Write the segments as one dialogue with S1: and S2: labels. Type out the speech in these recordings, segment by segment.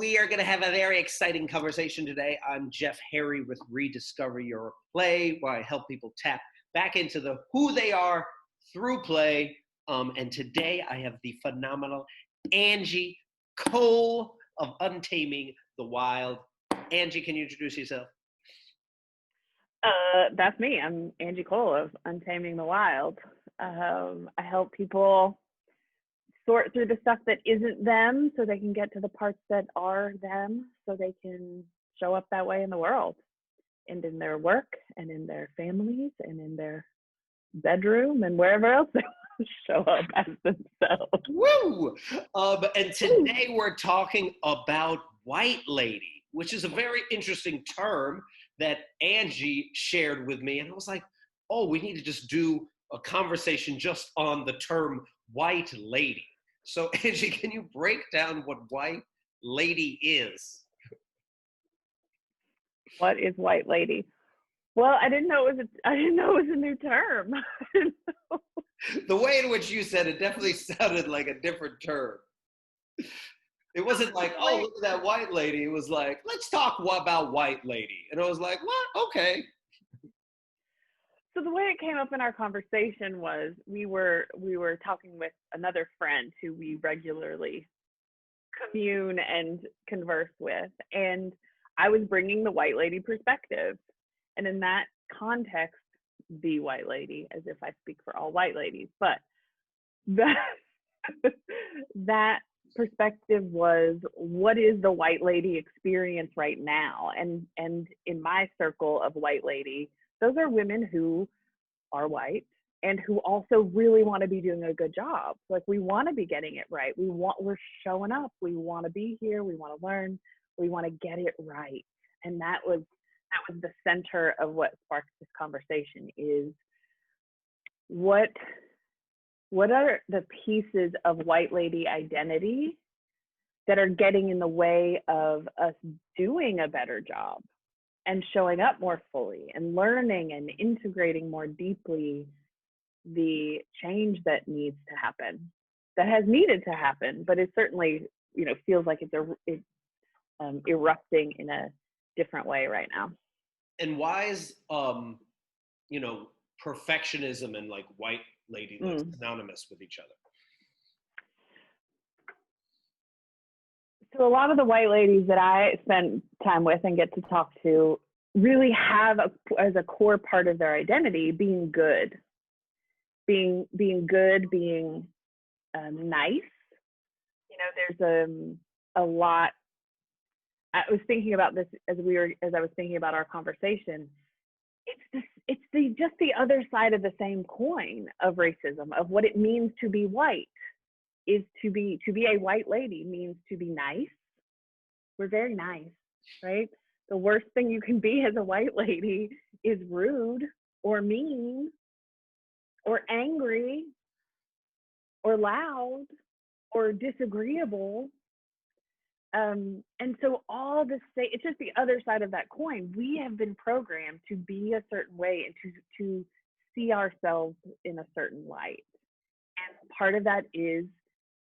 S1: We are going to have a very exciting conversation today. I'm Jeff Harry with Rediscover Your Play, where I help people tap back into who they are through play. And today I have the phenomenal Angie Cole of Untaming the Wild. Angie, can you introduce yourself?
S2: That's me. I'm Angie Cole of Untaming the Wild. I help people sort through the stuff that isn't them so they can get to the parts that are them so they can show up that way in the world and in their work and in their families and in their bedroom and wherever else they show up as themselves.
S1: Woo! And today we're talking about white lady, which is a very interesting term that Angie shared with me. And I was like, oh, we need to just do a conversation just on the term white lady. So Angie, can you break down what white lady is?
S2: What is white lady? Well, I didn't know it was a new term.
S1: The way in which you said it definitely sounded like a different term. It wasn't like, oh, look at that white lady. It was like, let's talk about white lady. And I was like, what? Okay.
S2: So the way it came up in our conversation was we were talking with another friend who we regularly commune and converse with, and I was bringing the white lady perspective, and in that context, the white lady, as if I speak for all white ladies, but that perspective was, what is the white lady experience right now? And in my circle of white lady, those are women who are white and who also really want to be doing a good job. Like, we want to be getting it right. We're showing up. We want to be here. We want to learn. We want to get it right. And that was the center of what sparked this conversation, is what are the pieces of white lady identity that are getting in the way of us doing a better job and showing up more fully and learning and integrating more deeply the change that needs to happen, that has needed to happen, but it certainly, feels like it's erupting in a different way right now.
S1: And why is, perfectionism and like white lady synonymous with each other?
S2: So a lot of the white ladies that I spend time with and get to talk to really have as a core part of their identity being good, being nice. There's a lot. I was thinking about this as I was thinking about our conversation. It's just the other side of the same coin of racism, of what it means to be white. Is to be a white lady means to be nice. We're very nice, right? The worst thing you can be as a white lady is rude or mean or angry or loud or disagreeable. And so all this, it's just the other side of that coin. We have been programmed to be a certain way and to see ourselves in a certain light. And part of that is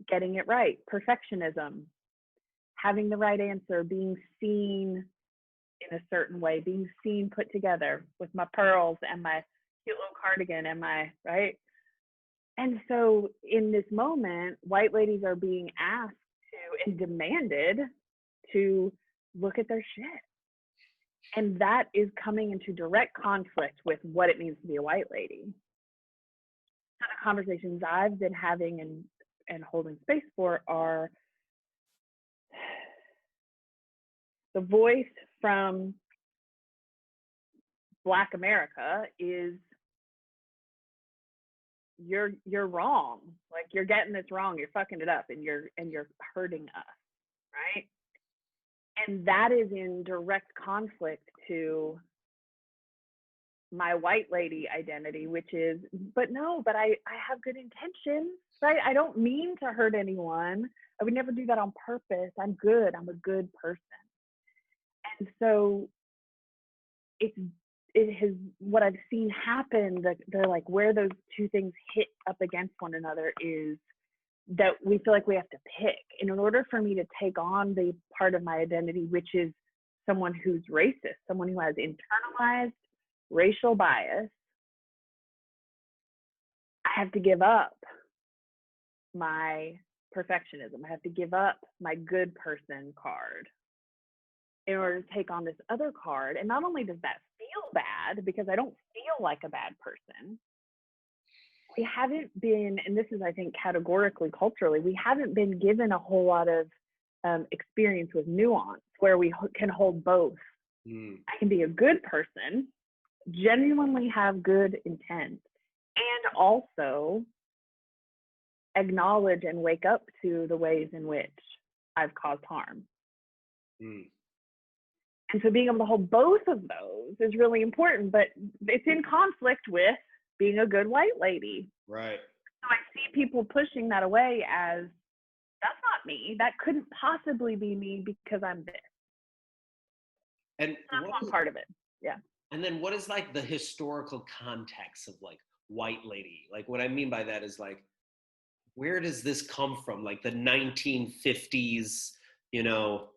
S2: getting it right, perfectionism, having the right answer, being seen in a certain way, being seen put together with my pearls and my cute little cardigan and my, right? And so in this moment, white ladies are being asked to and demanded to look at their shit. And that is coming into direct conflict with what it means to be a white lady. So the conversations I've been having and holding space for are the voice from Black America is, you're wrong. Like, you're getting this wrong. You're fucking it up, and you're hurting us, right? And that is in direct conflict to my white lady identity, which is, but I have good intentions, right? I don't mean to hurt anyone. I would never do that on purpose. I'm good. I'm a good person. And so it has, what I've seen happen, they're like, where those two things hit up against one another is that we feel like we have to pick. And in order for me to take on the part of my identity, which is someone who's racist, someone who has internalized racial bias, I have to give up my perfectionism. I have to give up my good person card in order to take on this other card. And not only does that feel bad, because I don't feel like a bad person, we haven't been, and this is, I think, categorically, culturally, we haven't been given a whole lot of experience with nuance where we can hold both. I can be a good person, genuinely have good intent, and also acknowledge and wake up to the ways in which I've caused harm. And so being able to hold both of those is really important, but it's in conflict with being a good white lady.
S1: Right.
S2: So I see people pushing that away as, that's not me. That couldn't possibly be me because I'm this.
S1: And
S2: that's one part of it. Yeah.
S1: And then what is like the historical context of like white lady? Like what I mean by that is like, where does this come from? Like the 1950s, you know,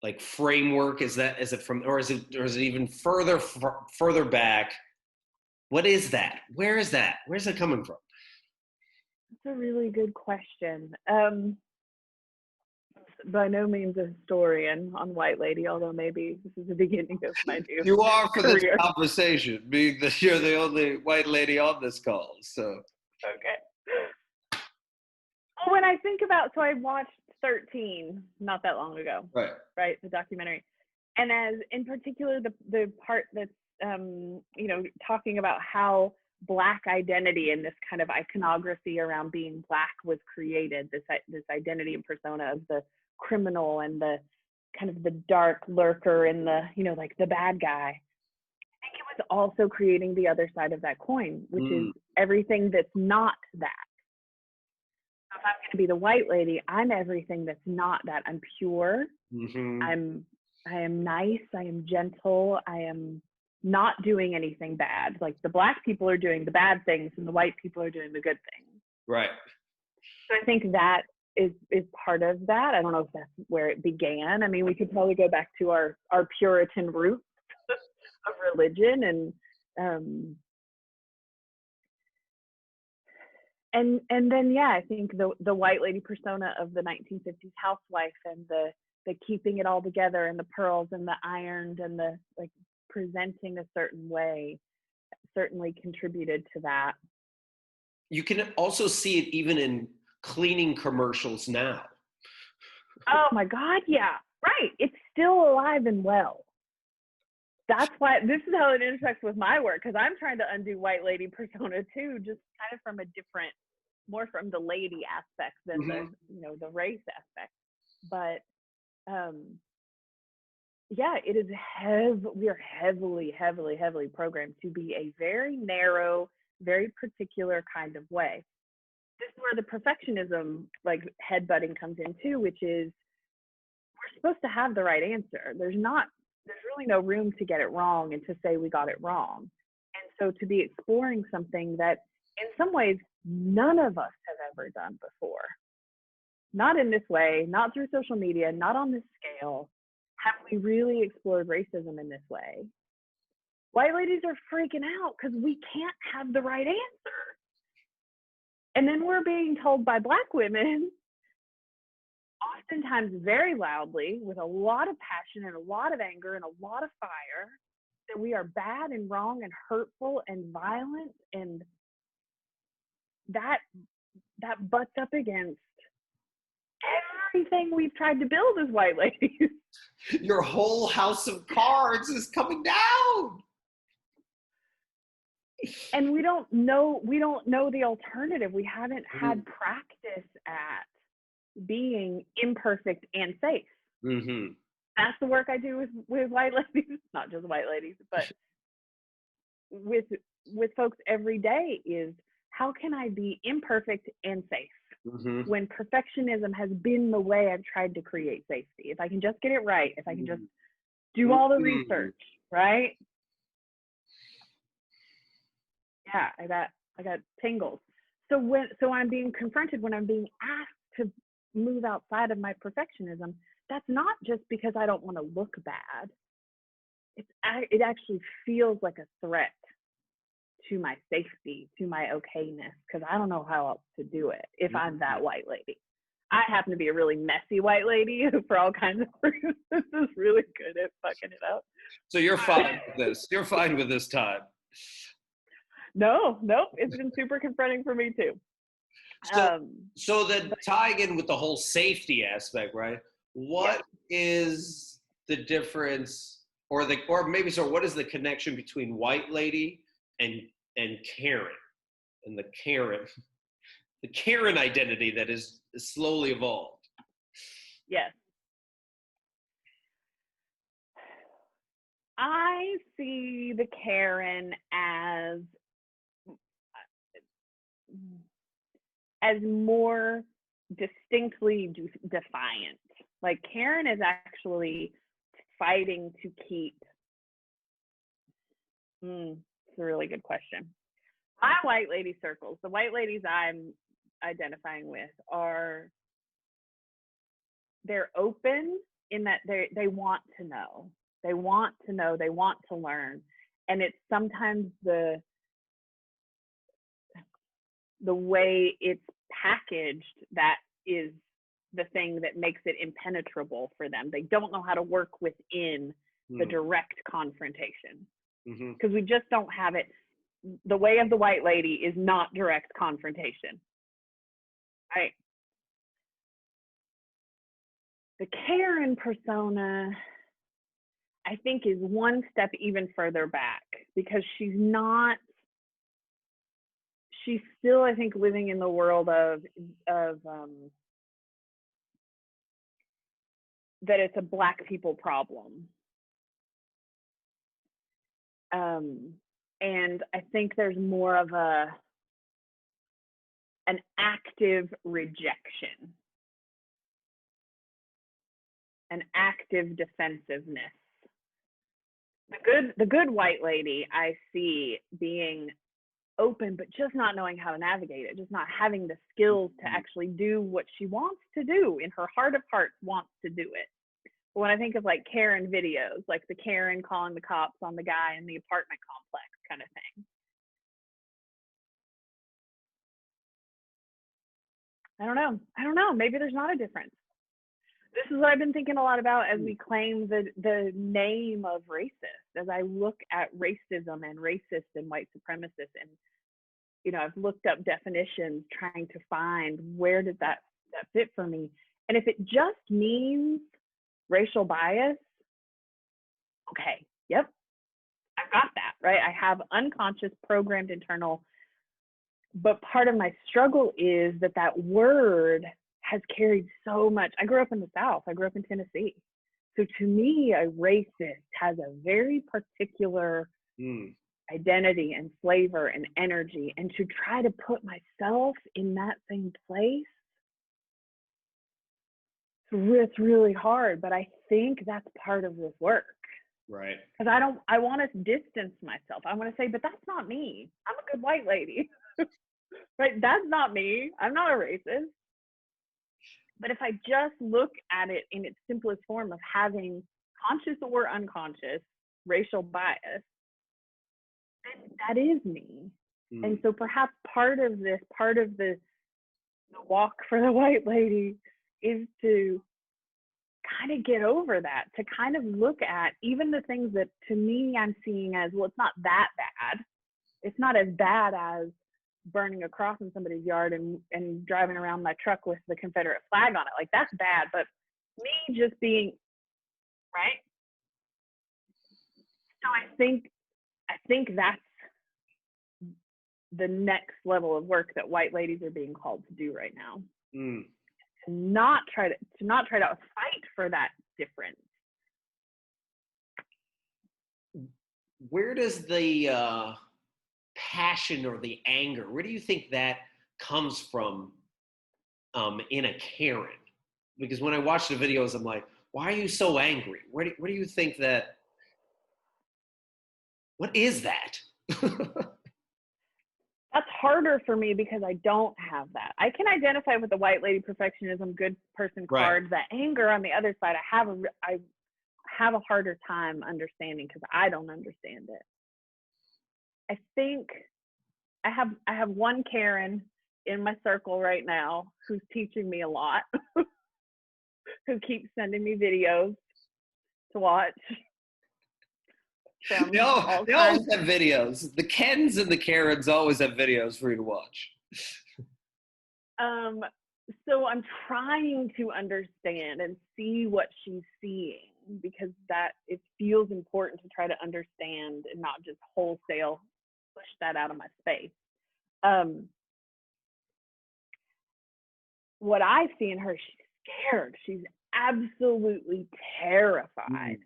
S1: like framework, is it from, or is it even further back? What is that? Where is that? Where's it coming from?
S2: That's a really good question. By no means a historian on white lady, although maybe this is the beginning of my new
S1: You are for
S2: career.
S1: This conversation, being that you're the only white lady on this call. So
S2: okay. Well, when I think about, so I watched 13 not that long ago, right, the documentary, and as in particular the part that's you know, talking about how Black identity and this kind of iconography around being Black was created, this identity and persona of the criminal and the kind of the dark lurker and the, you know, like the bad guy. I think it was also creating the other side of that coin, which is everything that's not that. So if I'm going to be the white lady, I'm everything that's not that. I'm pure. I am nice. I am gentle. I am not doing anything bad. Like the Black people are doing the bad things and the white people are doing the good things.
S1: Right.
S2: So I think that is part of that. I don't know if that's where it began. I mean, we could probably go back to our Puritan roots of religion and then, yeah, I think the white lady persona of the 1950s housewife and the keeping it all together and the pearls and the ironed and the like presenting a certain way certainly contributed to that.
S1: You can also see it even in cleaning commercials now.
S2: Oh my God, yeah, right. It's still alive and well. That's why this is how it intersects with my work, because I'm trying to undo white lady persona too, just kind of from a different, more from the lady aspect than the, you know, the race aspect. But yeah, it is we are heavily programmed to be a very narrow, very particular kind of way. This is where the perfectionism, like headbutting, comes in too, which is we're supposed to have the right answer. There's really no room to get it wrong and to say we got it wrong. And so to be exploring something that in some ways none of us have ever done before, not in this way, not through social media, not on this scale, have we really explored racism in this way? White ladies are freaking out because we can't have the right answer. And then we're being told by Black women, oftentimes very loudly, with a lot of passion and a lot of anger and a lot of fire, that we are bad and wrong and hurtful and violent, and that butts up against everything we've tried to build as white ladies.
S1: Your whole house of cards is coming down.
S2: And we don't know the alternative. We haven't had practice at being imperfect and safe. That's the work I do with white ladies, not just white ladies, but with folks every day, is how can I be imperfect and safe when perfectionism has been the way I've tried to create safety. If I can just get it right, if I can just do all the research, right? Yeah, I got tingles. so I'm being confronted, when I'm being asked to move outside of my perfectionism, that's not just because I don't want to look bad. It actually feels like a threat to my safety, to my okayness, because I don't know how else to do it if I'm that white lady. I happen to be a really messy white lady who, for all kinds of reasons, is really good at fucking it up.
S1: So you're fine with this. You're fine with this time.
S2: No, nope. It's been super confronting for me too.
S1: So then tying in with the whole safety aspect, right? What is the difference, or what is the connection between white lady and Karen, and the Karen identity that is slowly evolved?
S2: Yes. I see the Karen as more distinctly defiant. Like, Karen is actually fighting to keep. It's a really good question. My white lady circles, the white ladies I'm identifying with, they're open in that they want to know. They want to know, they want to learn. And it's sometimes the way it's packaged that is the thing that makes it impenetrable for them. They don't know how to work within the direct confrontation, because we just don't have it. The way of the white lady is not direct confrontation, right? The Karen persona, I think, is one step even further back, because she's still, I think, living in the world of that it's a Black people problem. And I think there's more of an active rejection, an active defensiveness. The good white lady I see being open, but just not knowing how to navigate it, just not having the skills to actually do what she wants to do. In her heart of hearts, wants to do it. But when I think of like Karen videos, like the Karen calling the cops on the guy in the apartment complex kind of thing, I don't know. Maybe there's not a difference. This is what I've been thinking a lot about as we claim the name of racist. As I look at racism and racist and white supremacist, and I've looked up definitions trying to find where did that fit for me. And if it just means racial bias, okay, yep, I've got that, right? I have unconscious, programmed, internal. But part of my struggle is that word has carried so much. I grew up in the South. I grew up in Tennessee. So to me, a racist has a very particular identity and flavor and energy. And to try to put myself in that same place, it's really hard. But I think that's part of this work.
S1: Right.
S2: Because I want to distance myself. I want to say, but that's not me. I'm a good white lady. Right? That's not me. I'm not a racist. But if I just look at it in its simplest form of having conscious or unconscious racial bias, then that is me. And so perhaps part of the walk for the white lady is to kind of get over that, to kind of look at even the things that to me I'm seeing as, well, it's not that bad. It's not as bad as burning a cross in somebody's yard and driving around my truck with the Confederate flag on it. Like, that's bad. But me just being, right? So I think that's the next level of work that white ladies are being called to do right now. To not try to fight for that difference.
S1: Where does the passion or the anger, where do you think that comes from in a Karen? Because when I watch the videos, I'm like, why are you so angry? Where do you think that, what is that?
S2: that's harder for me because I don't have that. I can identify with the white lady perfectionism, good person
S1: Right.
S2: card. The anger on the other side, I have a harder time understanding because I don't understand it. I think I have one Karen in my circle right now who's teaching me a lot, who keeps sending me videos to watch from all
S1: They always
S2: kinds.
S1: have videos. The Kens and the Karens always have videos for you to watch.
S2: So I'm trying to understand and see what she's seeing, because that it feels important to try to understand and not just wholesale push that out of my space. What I see in her, she's scared. She's absolutely terrified.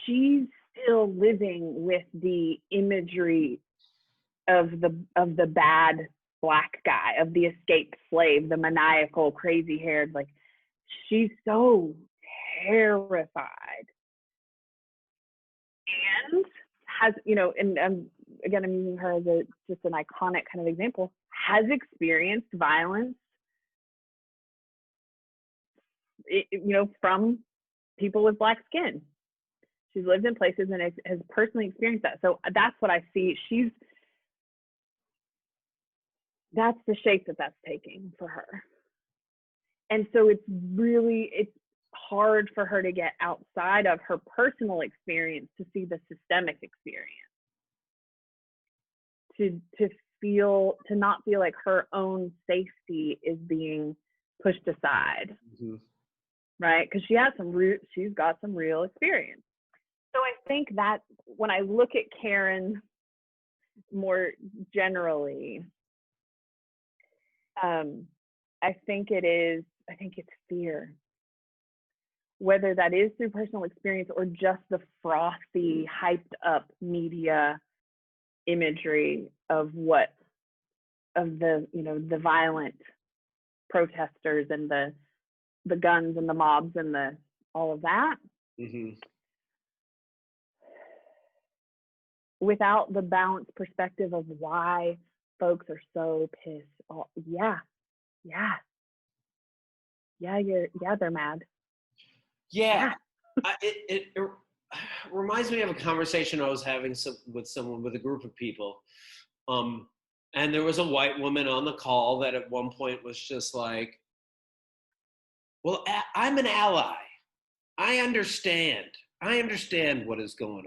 S2: She's still living with the imagery of the bad Black guy, of the escaped slave, the maniacal, crazy-haired. Like, she's so terrified, and has, and again, I'm using her as just an iconic kind of example. Has experienced violence, from people with Black skin. She's lived in places and has personally experienced that. So that's what I see. That's the shape that's taking for her. And so it's hard for her to get outside of her personal experience to see the systemic experience, to not feel like her own safety is being pushed aside. Mm-hmm. Right? Because she's got some real experience. So I think that when I look at Karen more generally, I think it's fear. Whether that is through personal experience or just the frothy, hyped up media imagery of the violent protesters and the guns and the mobs and all of that. Mm-hmm. Without the balanced perspective of why folks are so pissed off. They're mad.
S1: Yeah. It reminds me of a conversation I was having with a group of people. And there was a white woman on the call that at one point was just like, well, I'm an ally. I understand what is going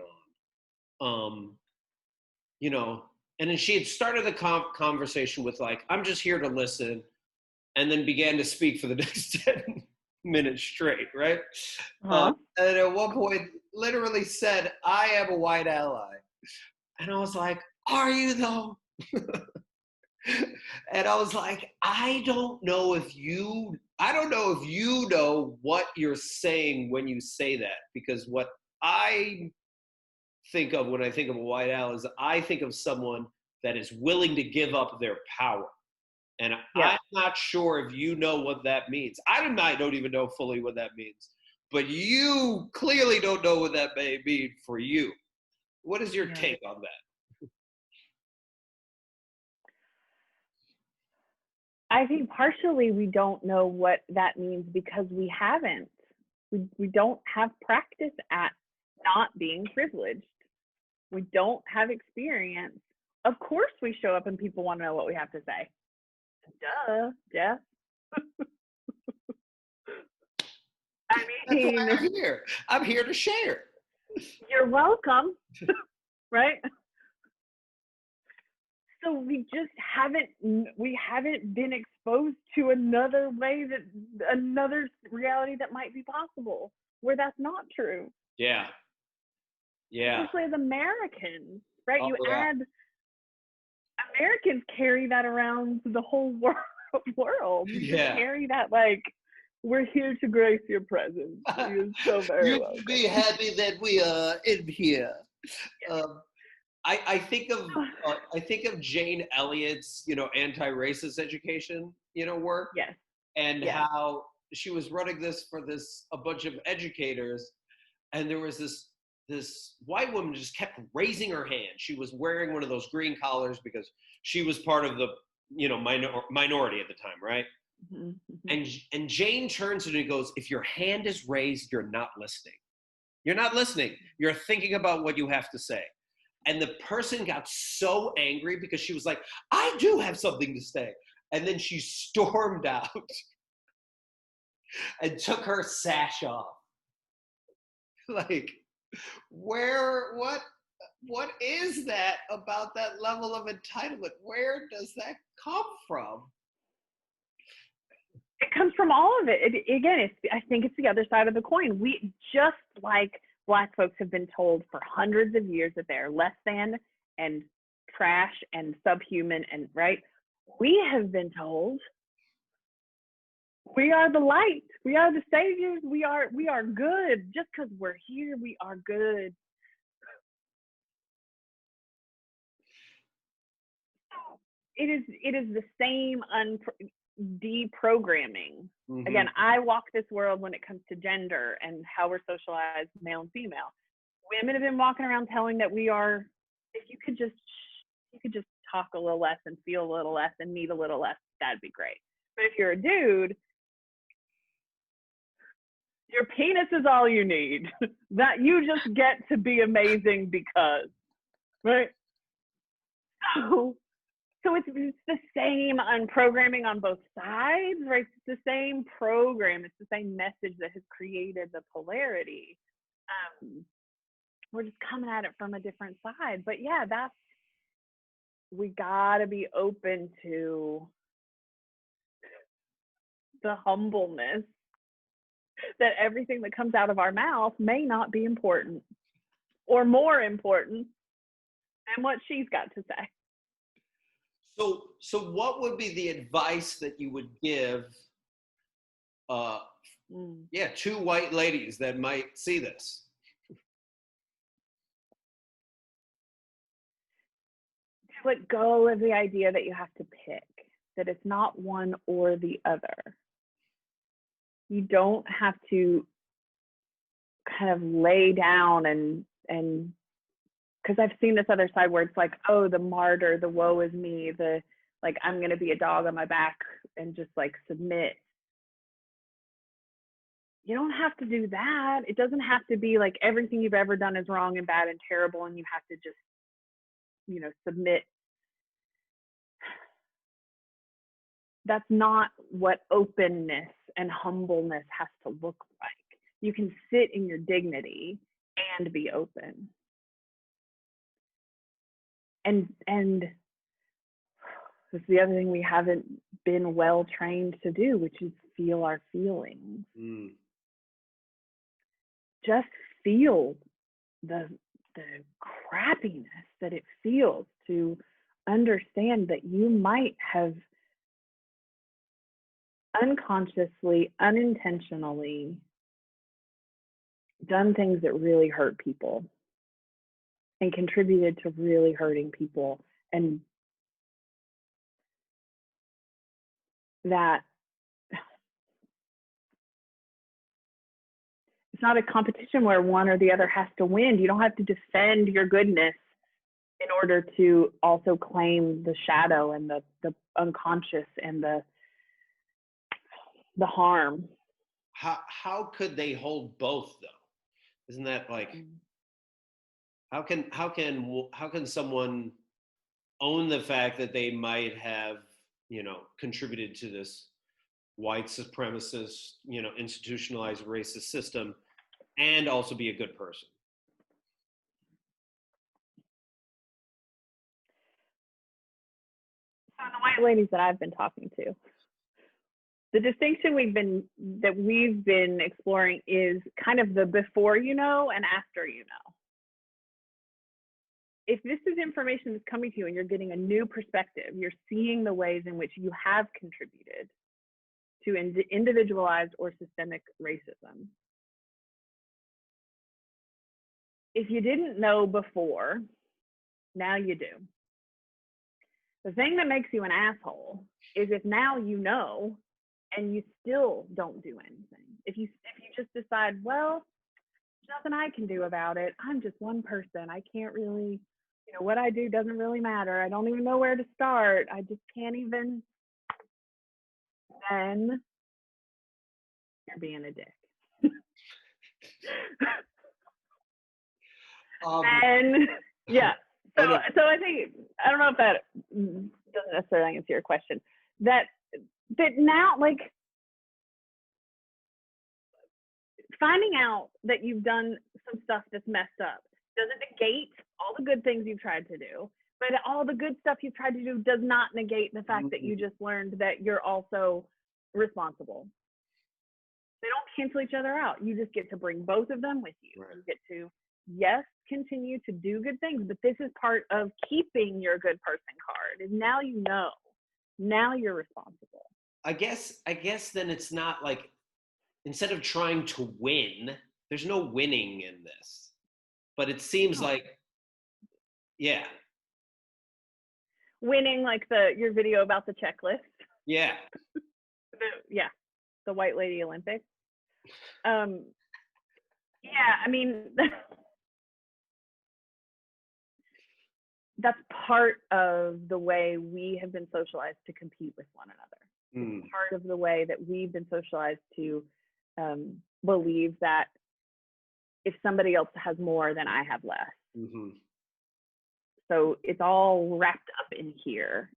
S1: on. And then she had started the conversation with like, I'm just here to listen, and then began to speak for the next 10 minutes straight, right? Uh-huh. And at one point, literally said, I am a white ally. And I was like, are you though? And I was like, I don't know if you know what you're saying when you say that, because what I think of when I think of a white ally is I think of someone that is willing to give up their power. And I'm not sure if you know what that means. I don't even know fully what that means, but you clearly don't know what that may mean for you. What is your take on that?
S2: I think partially we don't know what that means because we haven't. We don't have practice at not being privileged. We don't have experience. Of course we show up and people want to know what we have to say. Duh, Jeff. I mean,
S1: that's why I'm here. I'm here to share.
S2: You're welcome. Right? So we just haven't been exposed to another reality that might be possible where that's not true.
S1: Yeah.
S2: Especially as Americans, right? Americans carry that around the whole world. We carry that like, we're here to grace your presence. You're so very welcome.
S1: You be happy that we are in here. I think of Jane Elliott's, anti-racist education, work.
S2: Yes.
S1: And how she was running this for a bunch of educators, and there was this this white woman just kept raising her hand. She was wearing one of those green collars because she was part of the, minority at the time, right?
S2: Mm-hmm.
S1: And Jane turns to her and goes, if your hand is raised, you're not listening. You're not listening. You're thinking about what you have to say. And the person got so angry because she was like, I do have something to say. And then she stormed out and took her sash off. Like, what is that about that level of entitlement? Where does that come from?
S2: It comes from all of it. I think it's the other side of the coin. We, just like Black folks have been told for hundreds of years that they're less than and trash and subhuman, and right, we have been told we are the light, we are the saviors, we are good. Just because we're here, we are good. It is the same deprogramming. Mm-hmm. Again, I walk this world when it comes to gender and how we're socialized, male and female. Women have been walking around telling that we are, if you could just talk a little less and feel a little less and need a little less, that'd be great. But if you're a dude, your penis is all you need. That you just get to be amazing because, right? So it's the same unprogramming on both sides, right? It's the same program. It's the same message that has created the polarity. We're just coming at it from a different side. But yeah, we gotta be open to the humbleness that everything that comes out of our mouth may not be important or more important than what she's got to say.
S1: So what would be the advice that you would give, two white ladies that might see this?
S2: Let go of the idea that you have to pick, that it's not one or the other. You don't have to kind of lay down and because I've seen this other side where it's like, oh, the martyr, the woe is me, the like, I'm going to be a dog on my back and just like submit. You don't have to do that. It doesn't have to be like everything you've ever done is wrong and bad and terrible and you have to just, submit. That's not what openness and humbleness has to look like. You can sit in your dignity and be open. And that's the other thing we haven't been well trained to do, which is feel our feelings. Just feel the crappiness that it feels to understand that you might have unconsciously, unintentionally done things that really hurt people and contributed to really hurting people, and that it's not a competition where one or the other has to win. You don't have to defend your goodness in order to also claim the shadow and the unconscious and the harm.
S1: How could they hold both though? Isn't that like, how can someone own the fact that they might have, contributed to this white supremacist, institutionalized racist system and also be a good person?
S2: So the white ladies that I've been talking to, the distinction we've been exploring is kind of the before and after If this is information that's coming to you and you're getting a new perspective, you're seeing the ways in which you have contributed to individualized or systemic racism. If you didn't know before, now you do. The thing that makes you an asshole is if now you know and you still don't do anything. If you just decide, well, nothing I can do about it. I'm just one person. I can't really, what I do doesn't really matter. I don't even know where to start. I just can't even. Then you're being a dick. And yeah. So I think, I don't know if that doesn't necessarily answer your question. That now, like, finding out that you've done some stuff that's messed up doesn't negate all the good things you've tried to do, but all the good stuff you've tried to do does not negate the fact that you just learned that you're also responsible. They don't cancel each other out. You just get to bring both of them with you. Right. You get to, yes, continue to do good things, but this is part of keeping your good person card. And now now you're responsible.
S1: I guess then it's not like, instead of trying to win, there's no winning in this. But it seems like, yeah.
S2: Winning, like your video about the checklist.
S1: Yeah.
S2: The White Lady Olympics. Yeah, I mean, that's part of the way we have been socialized to compete with one another. It's part of the way that we've been socialized to believe that if somebody else has more, then I have less. Mm-hmm. So it's all wrapped up in here.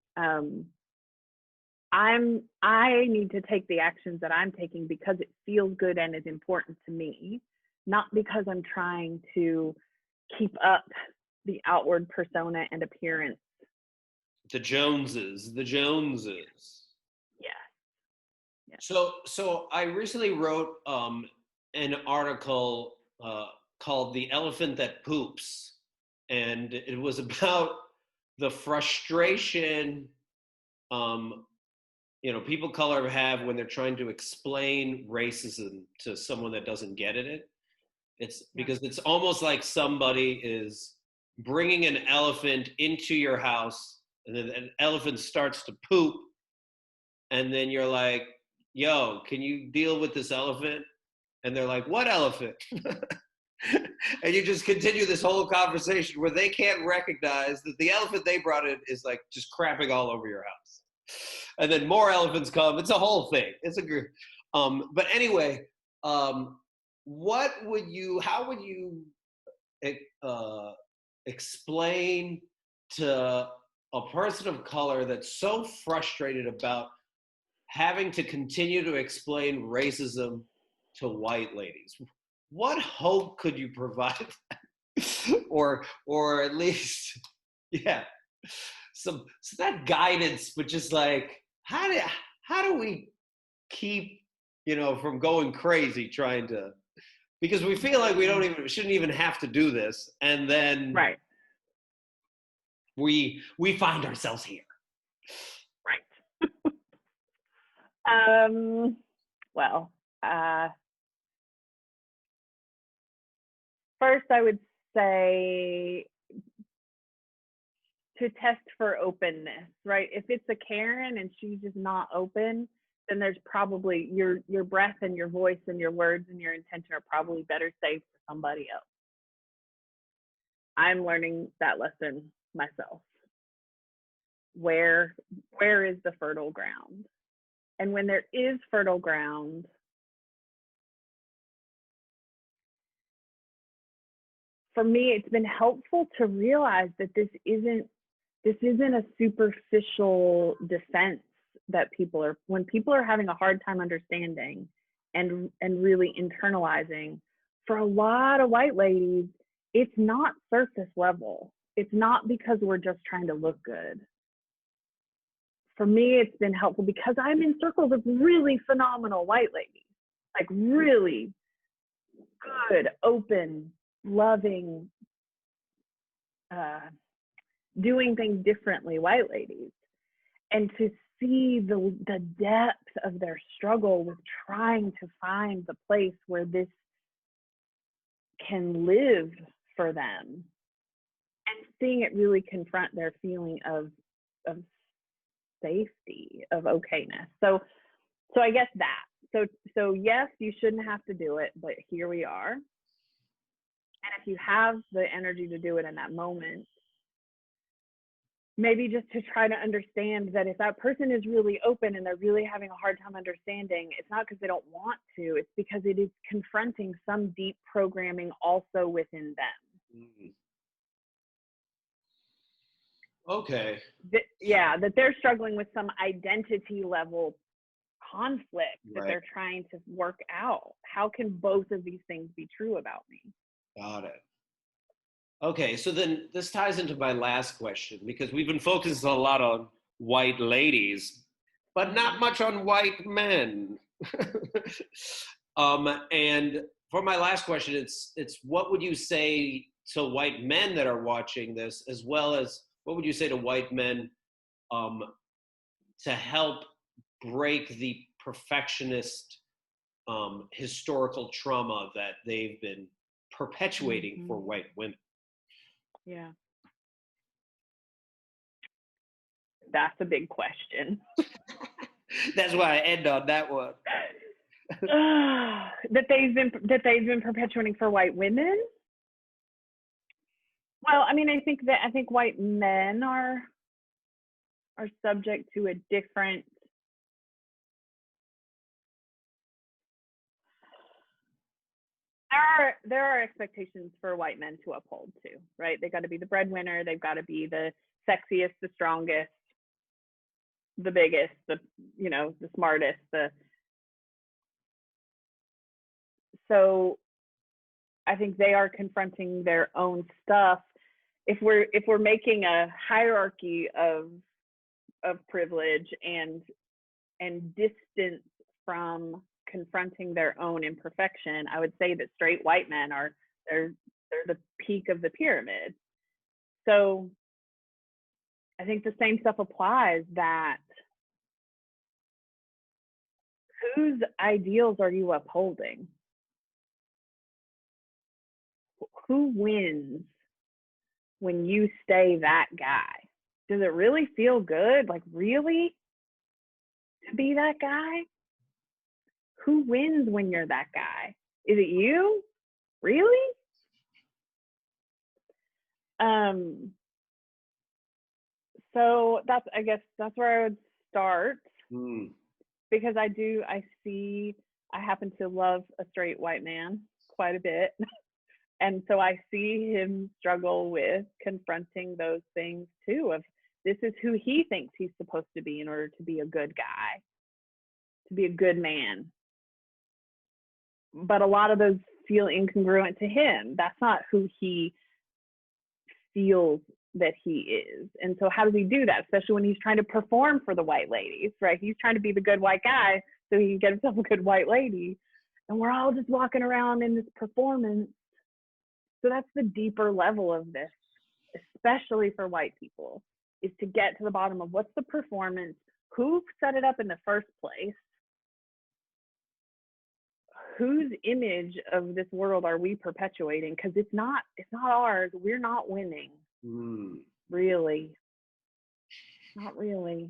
S2: I need to take the actions that I'm taking because it feels good and is important to me, not because I'm trying to keep up the outward persona and appearance.
S1: The Joneses. Yeah. So I recently wrote an article called "The Elephant That Poops," and it was about the frustration people of color have when they're trying to explain racism to someone that doesn't get it. It's because it's almost like somebody is bringing an elephant into your house, and then an elephant starts to poop, and then you're like, yo, can you deal with this elephant? And they're like, what elephant? And you just continue this whole conversation where they can't recognize that the elephant they brought in is like just crapping all over your house. And then more elephants come. It's a whole thing. It's a group. But anyway, how would you explain to a person of color that's so frustrated about having to continue to explain racism to white ladies? What hope could you provide? or at least, some that guidance, but just like, how do we keep, from going crazy trying to, because we feel like we shouldn't even have to do this, and then we find ourselves here.
S2: Right. Well, first I would say to test for openness, right? If it's a Karen and she's just not open, then there's probably your breath and your voice and your words and your intention are probably better saved for somebody else. I'm learning that lesson myself. Where is the fertile ground? And when there is fertile ground, for me, it's been helpful to realize that this isn't a superficial defense that when people are having a hard time understanding and really internalizing, for a lot of white ladies, it's not surface level. It's not because we're just trying to look good. For me, it's been helpful because I'm in circles of really phenomenal white ladies, like really good, open, loving, doing things differently white ladies, and to see the depth of their struggle with trying to find the place where this can live for them, and seeing it really confront their feeling of safety, of okayness. So I guess that. So yes, you shouldn't have to do it, but here we are. And if you have the energy to do it in that moment, maybe just to try to understand that if that person is really open and they're really having a hard time understanding, it's not because they don't want to, it's because it is confronting some deep programming also within them.
S1: Mm. Okay.
S2: That they're struggling with some identity level conflict that
S1: Right.
S2: they're trying to work out. How can both of these things be true about me?
S1: Got it. Okay, so then this ties into my last question because we've been focusing a lot on white ladies, but not much on white men. And for my last question, it's what would you say to white men that are watching this, as well as what would you say to white men um, to help break the perfectionist historical trauma that they've been perpetuating for white women?
S2: Yeah. That's a big question.
S1: That's why I end on that one.
S2: that they've been perpetuating for white women. Well, I mean, I think white men are subject to a different. There are expectations for white men to uphold too, right? They got to be the breadwinner. They've got to be the sexiest, the strongest, the biggest, the smartest. So I think they are confronting their own stuff. If we're making a hierarchy of privilege and distance from confronting their own imperfection, I would say that straight white men they're the peak of the pyramid. So I think the same stuff applies, that whose ideals are you upholding? Who wins when you stay that guy? Does it really feel good? Like, really? To be that guy? Who wins when you're that guy? Is it you? Really? So I guess that's where I would start. Because I happen to love a straight white man quite a bit. And so I see him struggle with confronting those things too, of this is who he thinks he's supposed to be in order to be a good guy, to be a good man. But a lot of those feel incongruent to him. That's not who he feels that he is. And so how does he do that? Especially when he's trying to perform for the white ladies, right? He's trying to be the good white guy so he can get himself a good white lady. And we're all just walking around in this performance. So that's the deeper level of this, especially for white people, is to get to the bottom of what's the performance, who set it up in the first place, whose image of this world are we perpetuating? Because it's not ours. We're not winning. Really. Not really.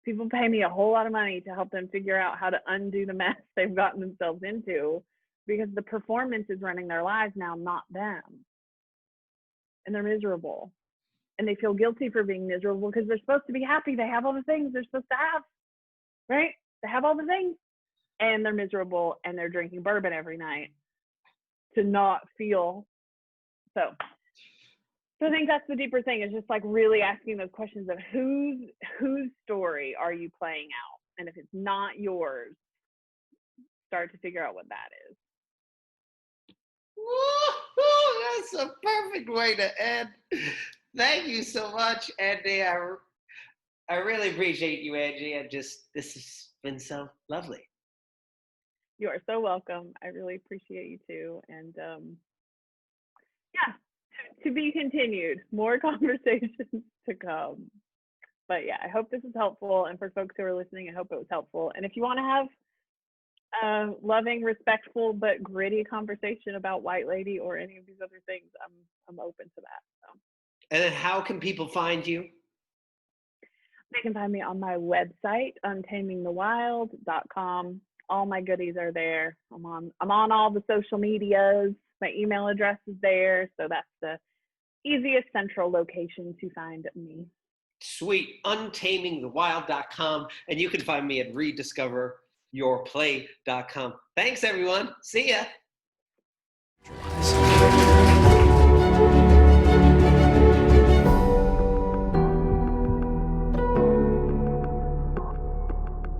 S2: People pay me a whole lot of money to help them figure out how to undo the mess they've gotten themselves into, because the performance is running their lives now, not them. And they're miserable. And they feel guilty for being miserable because they're supposed to be happy. They have all the things they're supposed to have, right? They have all the things. And they're miserable, and they're drinking bourbon every night to not feel. So I think that's the deeper thing, is just like really asking those questions of whose story are you playing out? And if it's not yours, start to figure out what that is.
S1: Woo-hoo, that's a perfect way to end. Thank you so much, Andy. I really appreciate you, Angie. This has been so lovely.
S2: You are so welcome. I really appreciate you too. And to be continued, more conversations to come. But yeah, I hope this is helpful. And for folks who are listening, I hope it was helpful. And if you want to have loving, respectful, but gritty conversation about White Lady or any of these other things, I'm open to that. So.
S1: And then how can people find you?
S2: They can find me on my website, untamingthewild.com. All my goodies are there. I'm on all the social medias. My email address is there, so that's the easiest central location to find me.
S1: Sweet. Untamingthewild.com. And you can find me at rediscoveryourplay.com. Thanks, everyone. See ya.